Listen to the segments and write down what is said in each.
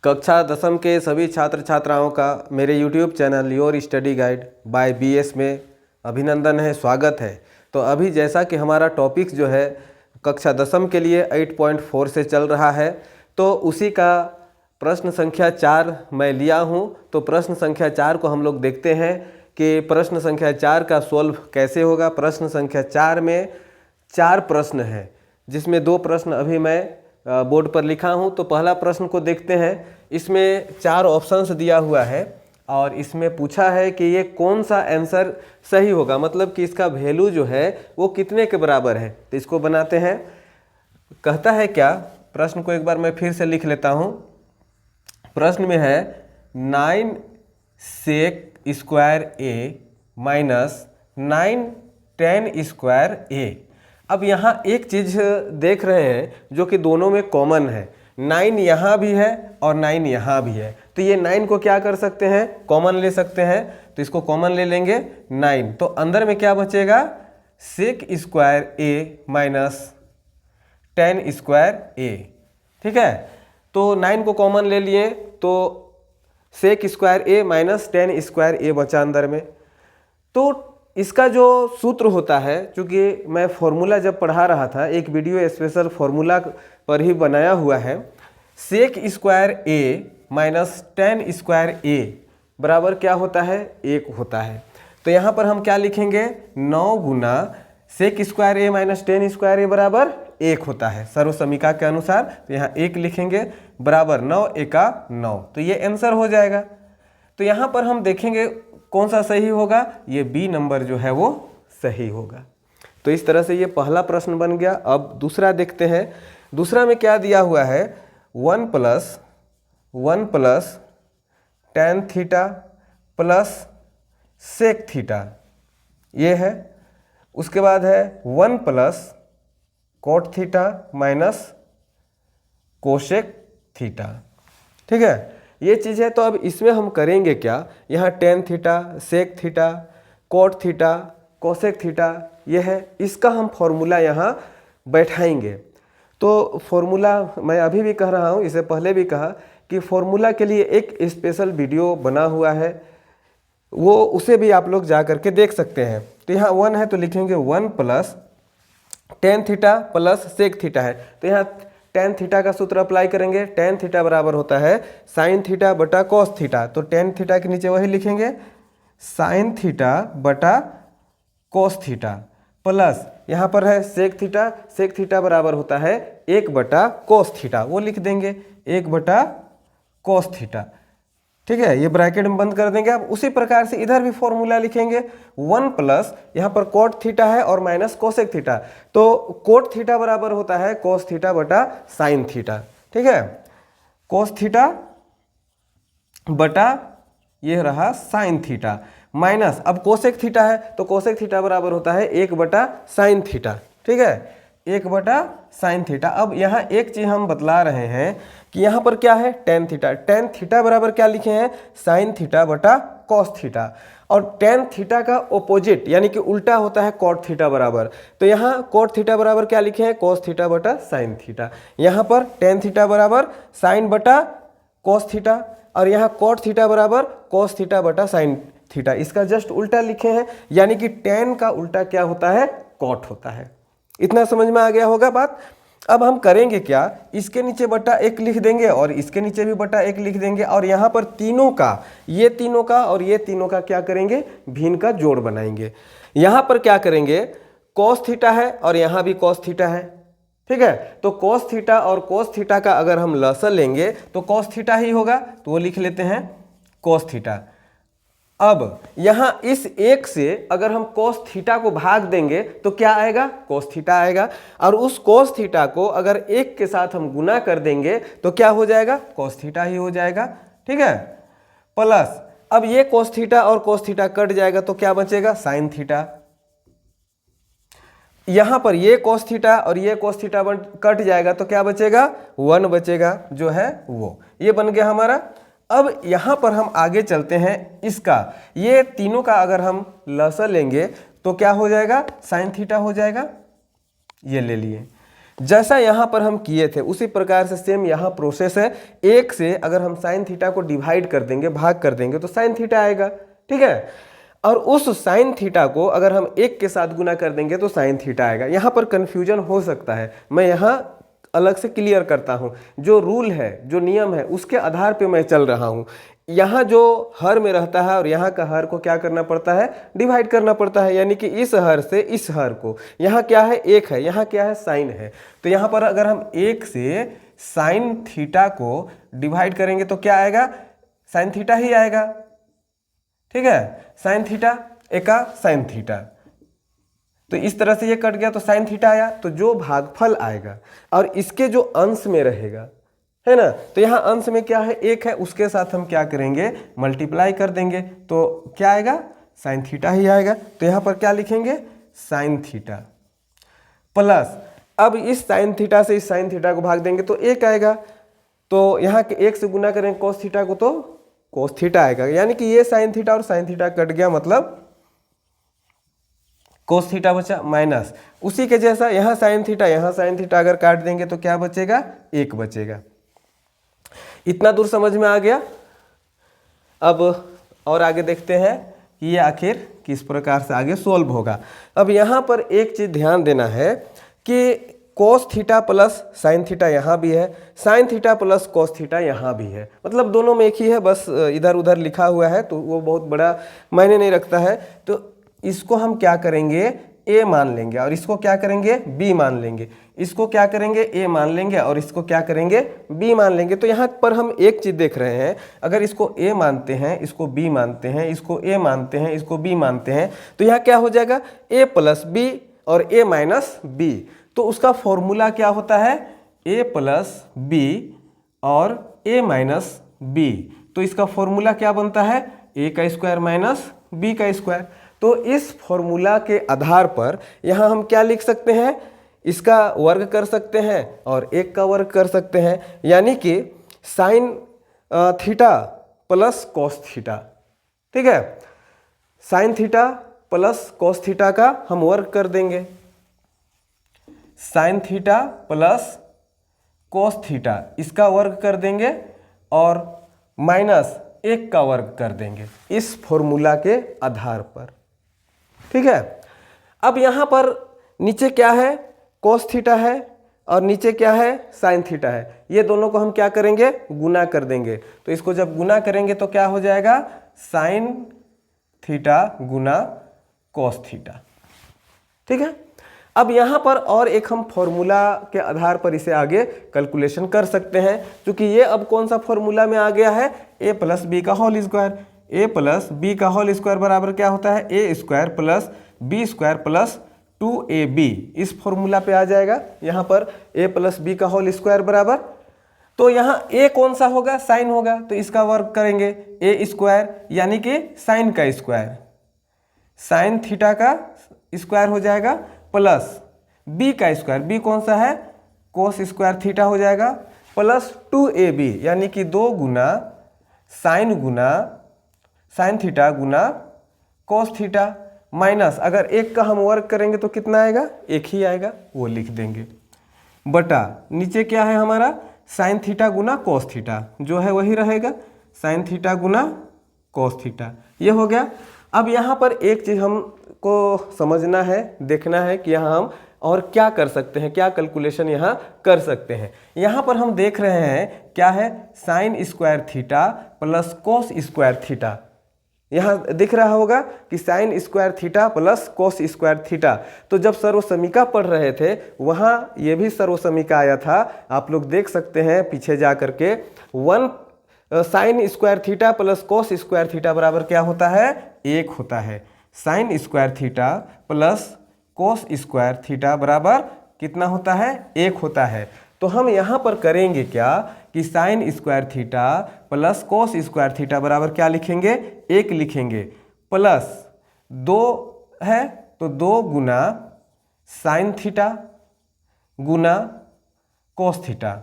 कक्षा दसम के सभी छात्र छात्राओं का मेरे YouTube channel your study guide by BS में अभिनंदन है, स्वागत है। तो अभी जैसा कि हमारा टॉपिक जो है कक्षा दसम के लिए 8.4 से चल रहा है, तो उसी का प्रश्न संख्या 4 मैं लिया हूं। तो प्रश्न संख्या 4 को हम लोग देखते हैं कि प्रश्न संख्या 4 का सोल्व कैसे होगा। प्रश्न संख्या 4 में 4 प्रश्न हैं, जिसमें 2 प्रश्न अभी मैं बोर्ड पर लिखा हूं। तो पहला प्रश्न को देखते हैं। इसमें 4 ऑप्शंस दिया हुआ है और इसमें पूछा है कि ये कौन सा आंसर सही होगा, मतलब कि इसका वैल्यू जो है वो कितने के बराबर है। तो इसको बनाते हैं। कहता है क्या, प्रश्न को एक बार मैं फिर से लिख लेता हूं। प्रश्न में है 9 सेक स्क्वायर ए माइनस 9 10 स्क्वायर ए। अब यहाँ एक चीज़ देख रहे हैं जो कि दोनों में कॉमन है। 9 यहाँ भी है और 9 यहाँ भी है। तो ये 9 को क्या कर सकते हैं, कॉमन ले सकते हैं। तो इसको कॉमन ले लेंगे 9। तो अंदर में क्या बचेगा, सेक स्क्वायर ए माइनस 10 स्क्वायर ए। ठीक है, तो 9 को कॉमन ले लिए तो सेक स्क्वायर ए माइनस 10 स्क्वायर ए बचा अंदर में। तो इसका जो सूत्र होता है, चूँकि मैं फॉर्मूला जब पढ़ा रहा था, एक वीडियो स्पेशल फॉर्मूला पर ही बनाया हुआ है। सेक स्क्वायर ए माइनस 10 स्क्वायर ए बराबर क्या होता है, 1 होता है। तो यहाँ पर हम क्या लिखेंगे, 9 गुना सेक स्क्वायर ए माइनस 10 स्क्वायर ए बराबर 1 होता है सर्व समीका के अनुसार। तो यहाँ 1 लिखेंगे बराबर 9 एका 9। तो ये आंसर हो जाएगा। तो यहाँ पर हम देखेंगे कौन सा सही होगा, ये बी नंबर जो है वो सही होगा। तो इस तरह से ये पहला प्रश्न बन गया। अब दूसरा देखते हैं। दूसरा में क्या दिया हुआ है, 1 plus tan theta plus sec theta, ये है। उसके बाद है 1 plus cot theta minus cosec theta. ठीक है, ये चीज़ है। तो अब इसमें हम करेंगे क्या, यहाँ tan theta, sec theta, cot theta, cosec theta ये है, इसका हम फॉर्मूला यहाँ बैठाएंगे। तो फॉर्मूला मैं अभी भी कह रहा हूँ, इससे पहले भी कहा कि फॉर्मूला के लिए एक स्पेशल वीडियो बना हुआ है, वो उसे भी आप लोग जा करके देख सकते हैं। तो यहाँ 1 है तो लिखेंगे 1 plus tan theta plus sec theta है। तो यहाँ tan थीटा का सूत्र अप्लाई करेंगे। tan थीटा बराबर होता है साइन थीटा बटा कॉस थीटा। तो tan थीटा के नीचे वही लिखेंगे साइन थीटा बटा कॉस थीटा प्लस यहाँ पर है सेक थीटा। सेक थीटा बराबर होता है 1 बटा कॉस थीटा, वो लिख देंगे 1 बटा कॉस थीटा। ठीक है, ये ब्रैकेट में बंद कर देंगे। अब उसी प्रकार से इधर भी फॉर्मूला लिखेंगे 1 प्लस यहाँ पर कोट थीटा है और माइनस कोसेक थीटा। तो कोट थीटा बराबर होता है कोस थीटा बटा साइन थीटा। ठीक है, कोस थीटा बटा ये रहा साइन थीटा माइनस, अब कोसेक थीटा है तो कोसेक थीटा बराबर होता है 1 बटा साइन थीटा। ठीक है, 1 बटा साइन थीटा। अब यहाँ एक चीज़ हम बतला रहे हैं कि यहाँ पर क्या है, tan थीटा। tan थीटा बराबर क्या लिखे हैं, साइन थीटा बटा कॉस थीटा। और tan थीटा का ओपोजिट यानी कि उल्टा होता है कॉट थीटा बराबर। तो यहाँ कॉट थीटा बराबर क्या लिखे हैं, कॉस थीटा बटा साइन थीटा। यहाँ पर tan थीटा बराबर साइन बटा कॉस थीटा और यहाँ कॉट थीटा बराबर कॉस थीटा बटा साइन थीटा। इसका जस्ट उल्टा लिखे हैं, यानी कि tan का उल्टा क्या होता है, कॉट होता है। इतना समझ में आ गया होगा बात। अब हम करेंगे क्या, इसके नीचे बटा 1 लिख देंगे और इसके नीचे भी बटा 1 लिख देंगे और यहाँ पर तीनों का, ये तीनों का और ये तीनों का क्या करेंगे, भिन्न का जोड़ बनाएंगे। यहाँ पर क्या करेंगे, कॉस थीटा है और यहाँ भी कॉस थीटा है। ठीक है, तो कॉस थीटा और कॉस थीटा का अगर हम लसन लेंगे तो कॉस थीटा ही होगा, तो वो लिख लेते हैं कॉस थीटा। अब यहाँ इस 1 से अगर हम cos थीटा को भाग देंगे तो क्या आएगा, cos थीटा आएगा। और उस cos थीटा को अगर 1 के साथ हम गुना कर देंगे तो क्या हो जाएगा, cos थीटा ही हो जाएगा। ठीक है, प्लस अब ये cos थीटा और cos थीटा कट जाएगा तो क्या बचेगा, sin थीटा। यहाँ पर ये cos थीटा और ये cos थीटा कट जाएगा तो क्या बचेगा, 1 बचेगा, जो है वो। ये बन गया हमारा। अब यहाँ पर हम आगे चलते हैं। इसका ये तीनों का अगर हम लसन लेंगे तो क्या हो जाएगा, साइन थीटा हो जाएगा। ये ले लिए। जैसा यहाँ पर हम किए थे उसी प्रकार से सेम यहाँ प्रोसेस है। 1 से अगर हम साइन थीटा को डिवाइड कर देंगे, भाग कर देंगे, तो साइन थीटा आएगा, ठीक है। और उस साइन थीटा को अगर हम 1 के साथ गुना कर देंगे तो साइन थीटा आएगा। यहाँ पर कन्फ्यूजन हो सकता है, मैं यहाँ अलग से क्लियर करता हूँ। जो रूल है, जो नियम है, उसके आधार पे मैं चल रहा हूँ। यहाँ जो हर में रहता है और यहाँ का हर को क्या करना पड़ता है, डिवाइड करना पड़ता है, यानी कि इस हर से इस हर को, यहाँ क्या है 1 है, यहाँ क्या है साइन है, तो यहाँ पर अगर हम 1 से साइन थीटा को डिवाइड करेंगे तो क्या आएगा, साइन थीटा ही आएगा, ठीक है। साइन थीटा एका साइन थीटा, तो इस तरह से ये कट गया तो साइन थीटा आया। तो जो भागफल आएगा और इसके जो अंश में रहेगा, है ना, तो यहाँ अंश में क्या है 1 है, उसके साथ हम क्या करेंगे, मल्टीप्लाई कर देंगे, तो क्या आएगा, साइन थीटा ही आएगा। तो यहाँ पर क्या लिखेंगे, साइन थीटा प्लस, अब इस साइन थीटा से इस साइन थीटा को भाग देंगे तो 1 आएगा, तो यहाँ के 1 से गुना करेंगे कोस थीटा को तो कोस थीटा आएगा, यानी कि ये साइन थीटा और साइन थीटा कट गया, मतलब कोस थीटा बचा, माइनस उसी के जैसा यहाँ साइन थीटा अगर काट देंगे तो क्या बचेगा, 1 बचेगा। इतना दूर समझ में आ गया। अब और आगे देखते हैं कि ये आखिर किस प्रकार से आगे सोल्व होगा। अब यहाँ पर एक चीज़ ध्यान देना है कि cos theta plus sine theta यहाँ भी है, sine theta plus cos theta यहाँ भी है, मतलब दोनों में एक ही है, बस इधर उधर लिखा हुआ है तो वो बहुत बड़ा मायने नहीं रखता है। तो इसको हम क्या करेंगे, a मान लेंगे और इसको क्या करेंगे, b मान लेंगे, इसको क्या करेंगे, a मान लेंगे और इसको क्या करेंगे, b मान लेंगे। तो यहाँ पर हम एक चीज़ देख रहे हैं, अगर इसको a मानते हैं, इसको b मानते हैं, इसको a मानते हैं, इसको b मानते हैं, तो यहाँ क्या हो जाएगा, a प्लस b और a माइनस b। तो उसका फॉर्मूला क्या होता है, a प्लस b और a माइनस b। तो इसका फॉर्मूला क्या बनता है, a का स्क्वायर माइनस b का स्क्वायर। तो इस फॉर्मूला के आधार पर यहाँ हम क्या लिख सकते हैं, इसका वर्ग कर सकते हैं और 1 का वर्ग कर सकते हैं, यानी कि sine theta plus cos theta, ठीक है। Sine theta plus cos theta का हम वर्ग कर देंगे, sine theta plus cos theta इसका वर्ग कर देंगे और माइनस 1 का वर्ग कर देंगे इस फॉर्मूला के आधार पर, ठीक है। अब यहाँ पर नीचे क्या है, कोस थीटा है और नीचे क्या है, साइन थीटा है, ये दोनों को हम क्या करेंगे, गुना कर देंगे। तो इसको जब गुना करेंगे तो क्या हो जाएगा, साइन थीटा गुना कोस थीटा, ठीक है। अब यहाँ पर और एक हम फॉर्मूला के आधार पर इसे आगे कैलकुलेशन कर सकते हैं, क्योंकि ये अब कौन सा फॉर्मूला में आ गया है, a प्लस बी का whole square. a plus b का होल स्क्वायर बराबर क्या होता है, a square plus b square plus 2ab, इस फॉर्मूला पे आ जाएगा। यहाँ पर a प्लस बी का होल स्क्वायर बराबर, तो यहाँ a कौन सा होगा, साइन होगा, तो इसका वर्ग करेंगे a स्क्वायर यानी कि साइन का स्क्वायर, साइन थीटा का स्क्वायर हो जाएगा प्लस b का स्क्वायर, b कौन सा है, कोस स्क्वायर थीटा हो जाएगा, प्लस 2ab यानी कि 2 गुना साइन थीटा गुना कोस थीटा, माइनस अगर 1 का हम वर्ग करेंगे तो कितना आएगा, 1 ही आएगा, वो लिख देंगे, बटा नीचे क्या है हमारा, साइन थीटा गुना कोस थीटा, जो है वही रहेगा, साइन थीटा गुना कोस थीटा, ये हो गया। अब यहाँ पर एक चीज़ हमको समझना है, देखना है कि यहाँ हम और क्या कर सकते हैं, क्या कैलकुलेशन यहाँ कर सकते हैं। यहाँ पर हम देख रहे हैं क्या है, sine square theta plus cos square theta, यहाँ दिख रहा होगा कि sine square theta plus cos square theta. तो जब सर्वसमीका पढ़ रहे थे वहाँ ये भी सर्वसमीका आया था, आप लोग देख सकते हैं पीछे जा करके, 1 sine square theta plus cos square theta बराबर क्या होता है, 1 होता है। Sine square theta plus cos square theta बराबर कितना होता है, 1 होता है। तो हम यहाँ पर करेंगे क्या कि sine square theta plus cos square theta बराबर क्या लिखेंगे, 1 लिखेंगे, प्लस 2 है तो 2 गुना साइन थीटा गुना कोस थीटा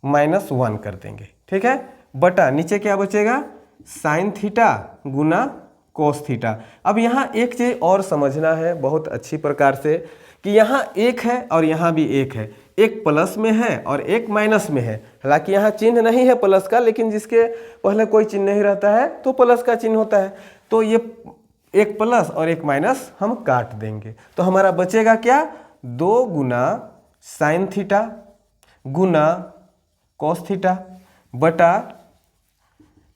माइनस 1 कर देंगे, ठीक है, बटा नीचे क्या बचेगा, साइन थीटा गुना कोस थीटा। अब यहाँ एक चीज़ और समझना है बहुत अच्छी प्रकार से कि यहाँ एक है और यहाँ भी एक है, एक प्लस में है और एक माइनस में है। हालांकि यहाँ चिन्ह नहीं है प्लस का, लेकिन जिसके पहले कोई चिन्ह नहीं रहता है तो प्लस का चिन्ह होता है। तो ये एक प्लस और एक माइनस हम काट देंगे, तो हमारा बचेगा क्या, 2 गुना साइन थीटा गुना कॉस थीटा बटा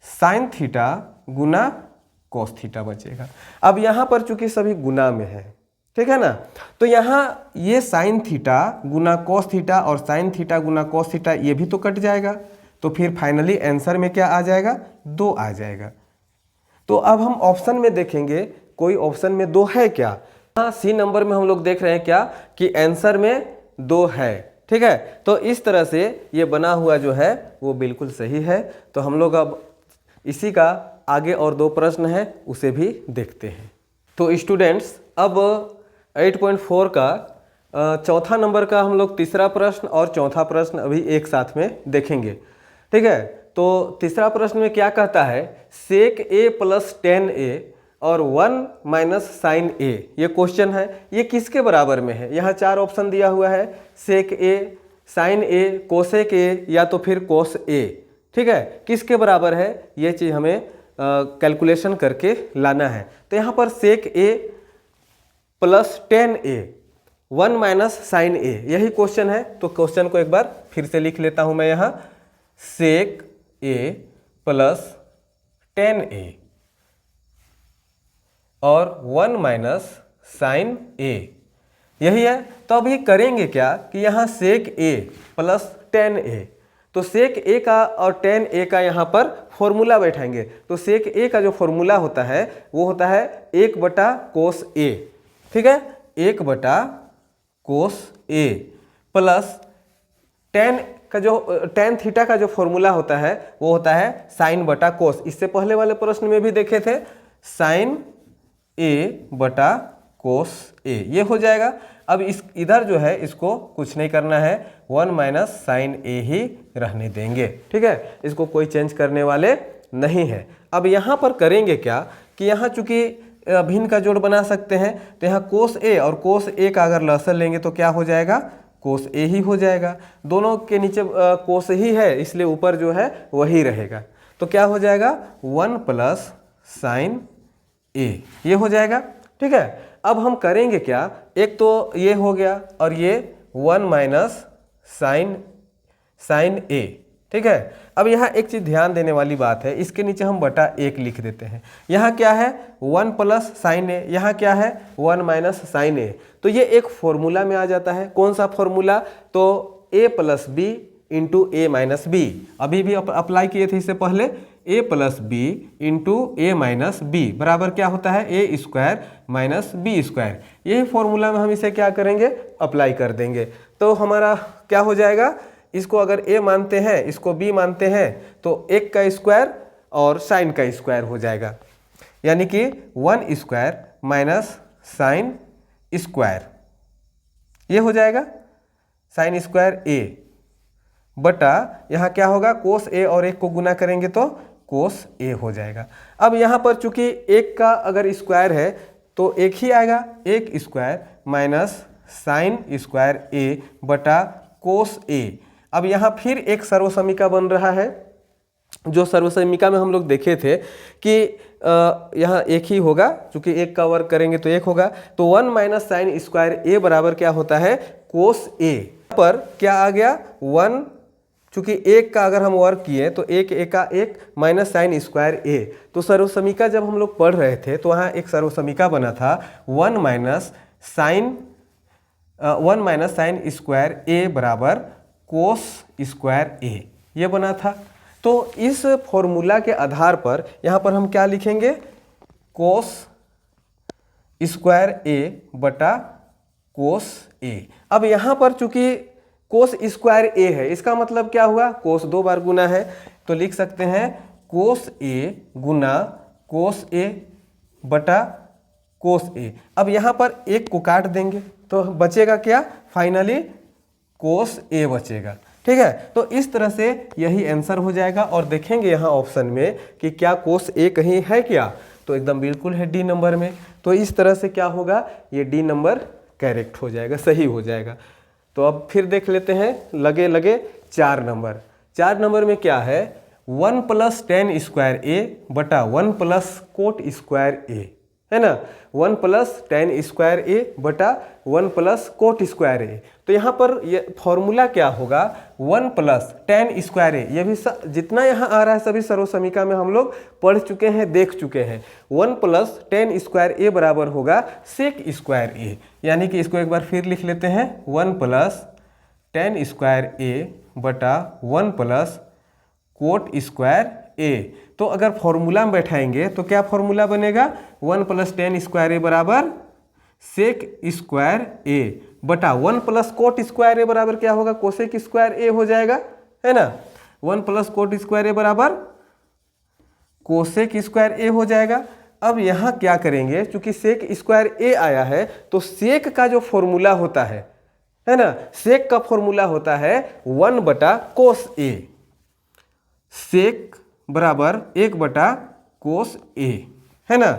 साइन थीटा गुना कॉस थीटा बचेगा। अब यहाँ पर चूंकि सभी गुना में है, ठीक है ना, तो यहाँ ये साइन थीटा गुना कॉस थीटा और साइन थीटा गुना कॉस थीटा ये भी तो कट जाएगा, तो फिर फाइनली आंसर में क्या आ जाएगा, 2 आ जाएगा। तो अब हम ऑप्शन में देखेंगे कोई ऑप्शन में 2 है क्या। हाँ, सी नंबर में हम लोग देख रहे हैं क्या कि आंसर में 2 है, ठीक है। तो इस तरह से ये बना हुआ जो है वो बिल्कुल सही है। तो हम लोग अब इसी का आगे और 2 प्रश्न है उसे भी देखते हैं। तो स्टूडेंट्स अब 8.4 का चौथा नंबर का हम लोग तीसरा प्रश्न और चौथा प्रश्न अभी एक साथ में देखेंगे, ठीक है। तो तीसरा प्रश्न में क्या कहता है, सेक ए प्लस 10a और 1 माइनस साइन ए, ये क्वेश्चन है, ये किसके बराबर में है। यहाँ 4 ऑप्शन दिया हुआ है, सेक ए, साइन ए, कोसेक ए या तो फिर कोस ए, ठीक है। किसके बराबर है ये चीज़ हमें कैलकुलेशन करके लाना है। तो यहाँ पर सेक ए प्लस 10a 1 माइनस साइन ए, यही क्वेश्चन है। तो क्वेश्चन को एक बार फिर से लिख लेता हूँ मैं यहाँ, सेक ए प्लस 10a और 1 माइनस साइन ए, यही है। तो अभी करेंगे क्या कि यहाँ सेक ए प्लस 10a, तो सेक ए का और 10a का यहाँ पर फॉर्मूला बैठाएंगे। तो सेक ए का जो फॉर्मूला होता है वो होता है 1 बटा कोस ए, ठीक है, 1 बटा कोस ए प्लस 10 थीटा का जो फॉर्मूला होता है वो होता है साइन बटा कोस। इससे पहले वाले प्रश्न में भी देखे थे, साइन ए बटा कोस ए, ये हो जाएगा। अब इस इधर जो है इसको कुछ नहीं करना है, 1 माइनस साइन ए ही रहने देंगे, ठीक है, इसको कोई चेंज करने वाले नहीं है। अब यहाँ पर करेंगे क्या कि यहाँ चूंकि भिन्न का जोड़ बना सकते हैं, तो यहाँ कोस ए और कोस ए का अगर लसर लेंगे तो क्या हो जाएगा, कोस ए ही हो जाएगा। दोनों के नीचे कोस ही है इसलिए ऊपर जो है वही रहेगा। तो क्या हो जाएगा, 1 प्लस साइन ए, ये हो जाएगा, ठीक है। अब हम करेंगे क्या, एक तो ये हो गया और ये 1 माइनस साइन ए, ठीक है। अब यहाँ एक चीज़ ध्यान देने वाली बात है, इसके नीचे हम बटा 1 लिख देते हैं। यहाँ क्या है 1 प्लस साइन ए, यहाँ क्या है 1 माइनस साइन ए। तो ये एक फॉर्मूला में आ जाता है। कौन सा फॉर्मूला, तो a plus b into a minus b, अभी भी अप्लाई किए थे इससे पहले, a plus b into a minus b बराबर क्या होता है, a square minus b square. यही फॉर्मूला में हम इसे क्या करेंगे, अप्लाई कर देंगे। तो हमारा क्या हो जाएगा, इसको अगर a मानते हैं, इसको b मानते हैं, तो 1 का स्क्वायर और साइन का स्क्वायर हो जाएगा, यानी कि 1 स्क्वायर माइनस साइन स्क्वायर, ये हो जाएगा साइन स्क्वायर a बटा यहाँ क्या होगा, कोस ए और 1 को गुना करेंगे तो कोस ए हो जाएगा। अब यहाँ पर चूंकि 1 का अगर स्क्वायर है तो 1 ही आएगा, 1 स्क्वायर माइनस साइन स्क्वायर ए बटा कोस ए। अब यहाँ फिर एक सर्वसमीका बन रहा है, जो सर्वसमीका में हम लोग देखे थे कि यहाँ 1 ही होगा, चूंकि 1 का वर्ग करेंगे तो 1 होगा। तो 1 माइनस साइन स्क्वायर ए बराबर क्या होता है, कोस ए। पर क्या आ गया 1, चूंकि 1 का अगर हम वर्ग किए तो 1 का 1 माइनस साइन स्क्वायर ए। तो सर्वसमीका जब हम लोग पढ़ रहे थे तो वहाँ एक सर्वसमीका बना था 1 माइनस साइन स्क्वायर ए बराबर कोस स्क्वायर ए, ये बना था। तो इस फॉर्मूला के आधार पर यहाँ पर हम क्या लिखेंगे, कोस स्क्वायर ए बटा कोस ए। अब यहाँ पर चूंकि कोस स्क्वायर ए है, इसका मतलब क्या हुआ, कोस 2 बार गुना है, तो लिख सकते हैं कोस ए गुना कोस ए बटा कोस ए। अब यहाँ पर 1 को काट देंगे तो बचेगा क्या, फाइनली कोस ए बचेगा, ठीक है। तो इस तरह से यही आंसर हो जाएगा। और देखेंगे यहाँ ऑप्शन में कि क्या कोस ए कहीं है क्या, तो एकदम बिल्कुल है डी नंबर में। तो इस तरह से क्या होगा, ये डी नंबर करेक्ट हो जाएगा, सही हो जाएगा। तो अब फिर देख लेते हैं लगे लगे 4 नंबर। 4 नंबर में क्या है, 1 + tan स्क्वायर ए बटा 1 + कोट स्क्वायर ए, है ना। 1 + tan स्क्वायर ए बटा 1 + कोट स्क्वायर ए। तो यहाँ पर ये फॉर्मूला क्या होगा, 1 + tan स्क्वायर ए। ये भी जितना यहाँ आ रहा है सभी सर्वसमीका में हम लोग पढ़ चुके हैं, देख चुके हैं। 1 + tan स्क्वायर ए बराबर होगा सेक स्क्वायर ए, यानी कि इसको एक बार फिर लिख लेते हैं, 1 + tan स्क्वायर ए बटा 1 + कोट स्क्वायर ए। तो अगर फॉर्मूला में बैठाएंगे तो क्या फॉर्मूला बनेगा, 1 + tan स्क्वायर ए बराबर सेक स्क्वायर ए बटा 1 + कोट स्क्वायर ए बराबर क्या होगा, कोसेक स्क्वायर ए हो जाएगा, है ना। 1 + कोट स्क्वायर ए बराबर कोसेक स्क्वायर ए हो जाएगा। अब यहाँ क्या करेंगे, चूंकि सेक स्क्वायर ए आया है तो सेक का जो फॉर्मूला होता है ना, सेक का फॉर्मूला होता है 1 बटा कोस ए। सेक बराबर 1 बटा कोस ए, है ना।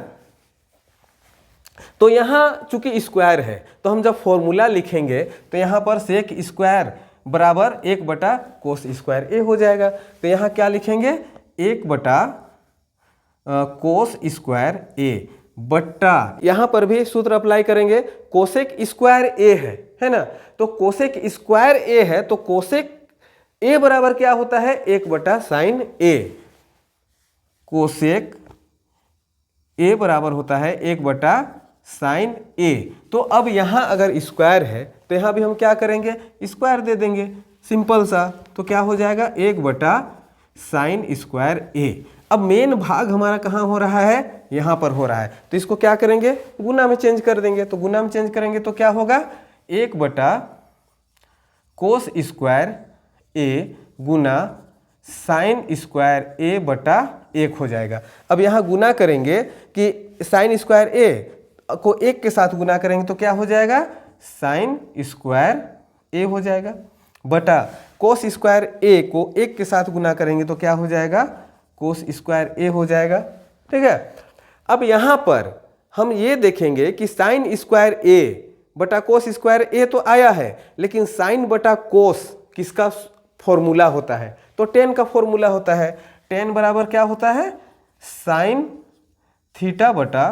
तो यहाँ चूंकि स्क्वायर है तो हम जब फॉर्मूला लिखेंगे तो यहाँ पर सेक स्क्वायर बराबर 1 बटा कोस स्क्वायर ए हो जाएगा। तो यहाँ क्या लिखेंगे, 1 बटा कोस स्क्वायर ए बट्टा, यहाँ पर भी सूत्र अप्लाई करेंगे, कोसेक स्क्वायर ए है ना। तो कोसेक स्क्वायर ए है तो कोसेक ए बराबर क्या होता है, 1 बटा साइन ए। कोसेक ए बराबर होता है 1 बटा साइन ए। तो अब यहाँ अगर स्क्वायर है तो यहाँ भी हम क्या करेंगे, स्क्वायर दे देंगे, सिंपल सा। तो क्या हो जाएगा, 1 बटा साइन स्क्वायर ए। अब मेन भाग हमारा कहाँ हो रहा है, यहाँ पर हो रहा है। तो इसको क्या करेंगे, गुना में चेंज कर देंगे। तो गुना में चेंज करेंगे तो क्या होगा, 1 बटा कोस स्क्वायर ए गुना साइन स्क्वायर ए बटा 1 हो जाएगा। अब यहाँ गुना करेंगे कि साइन स्क्वायर ए को 1 के साथ गुना करेंगे तो क्या हो जाएगा, साइन स्क्वायर ए हो जाएगा, बटा कोस स्क्वायर ए को 1 के साथ गुना करेंगे तो क्या हो जाएगा, कोस स्क्वायर ए हो जाएगा। ठीक है। अब यहाँ पर हम ये देखेंगे कि साइन स्क्वायर ए बटा कोस स्क्वायर ए तो आया है, लेकिन साइन बटा कोस किसका फॉर्मूला होता है, तो tan का फॉर्मूला होता है। tan बराबर क्या होता है, साइन थीटा बटा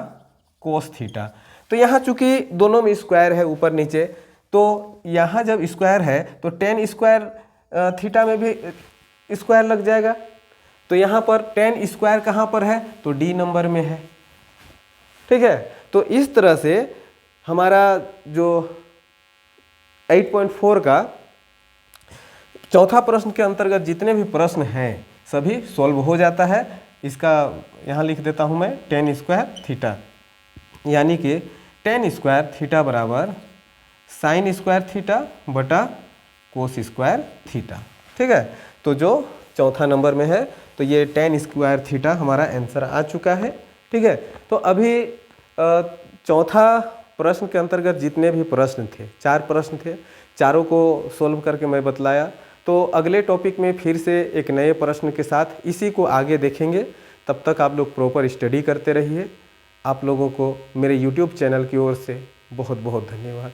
कोस थीटा। तो यहाँ चूंकि दोनों में स्क्वायर है ऊपर नीचे, तो यहाँ जब स्क्वायर है तो tan स्क्वायर थीटा में भी स्क्वायर लग जाएगा। तो यहाँ पर tan स्क्वायर कहाँ पर है, तो डी नंबर में है। ठीक है। तो इस तरह से हमारा जो 8.4 का चौथा प्रश्न के अंतर्गत जितने भी प्रश्न हैं सभी सॉल्व हो जाता है। इसका यहाँ लिख देता हूँ मैं, tan स्क्वायर थीटा, यानी कि tan स्क्वायर थीटा बराबर साइन स्क्वायर थीटा बटा कोस स्क्वायर थीटा। ठीक है। तो जो चौथा नंबर में है तो ये tan स्क्वायर थीटा हमारा आंसर आ चुका है। ठीक है। तो अभी चौथा प्रश्न के अंतर्गत जितने भी प्रश्न थे, 4 प्रश्न थे, चारों को सोल्व करके मैं बतलाया। तो अगले टॉपिक में फिर से एक नए प्रश्न के साथ इसी को आगे देखेंगे। तब तक आप लोग प्रॉपर स्टडी करते रहिए। आप लोगों को मेरे YouTube चैनल की ओर से बहुत बहुत धन्यवाद।